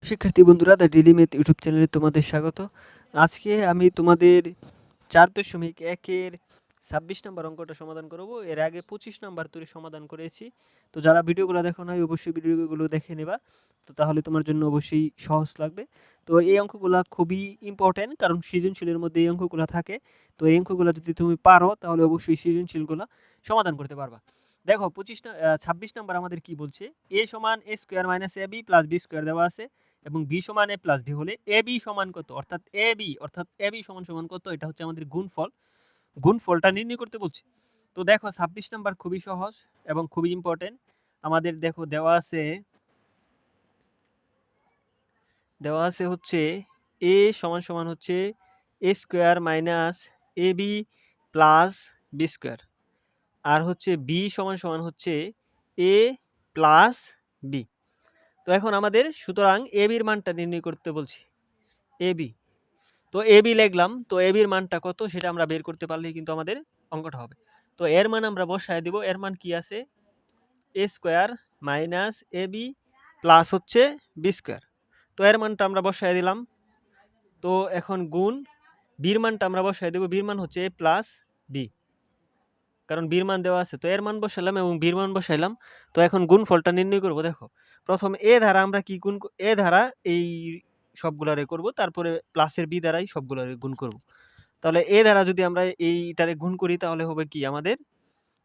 শিক্ষার্থী বন্ধুরা, the daily math YouTube চ্যানেলে তোমাদের স্বাগত। আজকে আমি তোমাদের 4.1-এর 26 নম্বর অঙ্কটা সমাধান করব। এর আগে 25 নম্বর তৈরি সমাধান করেছি। তো যারা ভিডিওগুলো দেখো নাই অবশ্যই ভিডিওগুলো দেখে নেবা। তো তাহলে তোমার জন্য অবশ্যই সহজ লাগবে। তো এই অঙ্কগুলা খুবই ইম্পর্টেন্ট, কারণ সৃজনশীলের মধ্যে এই অঙ্কগুলো থাকে। তো এই অঙ্কগুলো যদি তুমি পারো তাহলে অবশ্যই সৃজনশীলগুলো সমাধান করতে পারবা। দেখো 26 নাম্বার আমাদের কি বলছে, a সমান a square minus ab plus b square দেওয়া আছে এবং b সমান a প্লাস b হলে ab সমান কত, অর্থাৎ ab সমান সমান কত, এটা হচ্ছে আমাদের গুণফল। গুণফলটা নির্ণয় করতে বলছে। তো দেখো 26 নাম্বার খুবই সহজ এবং খুবই ইম্পর্টেন্ট। আমাদের দেখো দেওয়া আছে হচ্ছে a সমান সমান হচ্ছে a square minus ab plus b square, আর হচ্ছে b সমান সমান হচ্ছে a প্লাস b। তো এখন আমাদের সুতরাং ab এর মানটা নির্ণয় করতে বলছি। ab, তো ab লিখলাম। তো ab এর মানটা কত সেটা আমরা বের করতে পারলেই কিন্তু আমাদের অঙ্কটা হবে। তো এর মান আমরা বসায় দিব। এর মান কি আছে, a square minus ab plus হচ্ছে b স্কয়ার। তো এর মানটা আমরা বসায় দিলাম। তো এখন গুণ b এর মানটা আমরা বসায় দেব। b এর মান হচ্ছে a প্লাস b, কারণ b এর মান দেওয়া আছে। তো এর মান বসালাম এবং b এর মান বসাইলাম। তো এখন গুণফলটা নির্ণয় করব। দেখো প্রথম a দ্বারা আমরা কি গুণ, a দ্বারা এই সবগুলারে করব, তারপরে প্লাসের b দ্বারাই সবগুলারে গুণ করব। তাহলে a দ্বারা যদি আমরা এইটারে গুণ করি তাহলে হবে কি আমাদের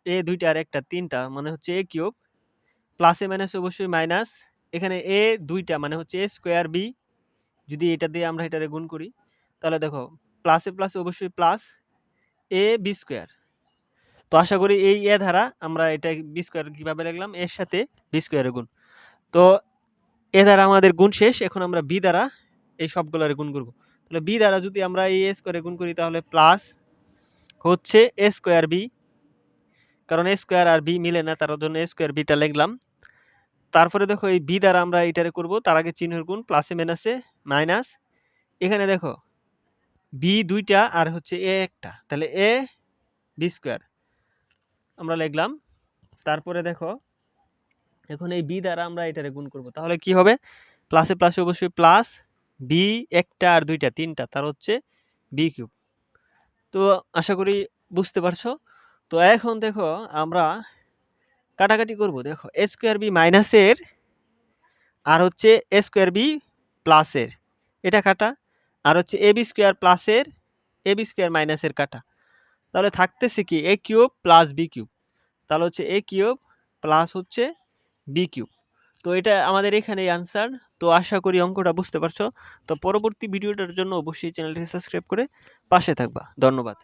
a দুইটা আর একটা তিনটা, মানে হচ্ছে a কিউব, প্লাসে মাইনাসে অবশ্যই মাইনাস, এখানে a দুইটা মানে হচ্ছে a স্কয়ার b। যদি এটা দিয়ে আমরা এটারে গুণ করি তাহলে দেখো প্লাসে প্লাসে অবশ্যই প্লাস a b স্কয়ার। তো আশা করি এই এ ধারা আমরা এটা বি স্কয়ার কিভাবে লিখলাম, এর সাথে বি স্কয়ারের গুণ। তো এ দ্বারা আমাদের গুণ শেষ। এখন আমরা বি দ্বারা এই সবগুলোর গুণ করব। তাহলে বি দ্বারা যদি আমরা এই এ স্কয়ারে গুণ করি তাহলে প্লাস হচ্ছে এ স্কয়ার বি, কারণ এ স্কয়ার আর বি মিলে না, তার জন্য এ স্কয়ার বিটা লিখলাম। তারপরে দেখো এই বি দ্বারা আমরা এটারে করব, তার আগে চিহ্নের গুণ, প্লাসে মাইনাসে মাইনাস। এখানে দেখো বি দুইটা আর হচ্ছে এ একটা, তাহলে এ বি স্কয়ার আমরা লিখলাম। তারপরে দেখো এখন এই বি দ্বারা আমরা এটারে গুণ করব, তাহলে কি হবে, প্লাসে প্লাসে অবশ্যই প্লাস, বি একটা আর দুইটা তিনটা, তার হচ্ছে বি কিউব। তো আশা করি বুঝতে পারছো। তো এখন দেখো আমরা কাটাকাটি করব। দেখো এ স্কয়ার বি মাইনাসের আর হচ্ছে এ স্কয়ার বি প্লাসের এটা কাটা, আর হচ্ছে এ বি স্কয়ার প্লাসের এ বি স্কয়ার মাইনাসের কাটা। তাহলে থাকতেছে কি এ কিউব প্লাস বি কিউব, তাহলে হচ্ছে এ কিউব প্লাস হচ্ছে বি কিউব। তো এটা আমাদের এখানেই আনসার। তো আশা করি অঙ্কটা বুঝতে পারছো। তো পরবর্তী ভিডিওটার জন্য অবশ্যই চ্যানেলটি সাবস্ক্রাইব করে পাশে থাকবা। ধন্যবাদ।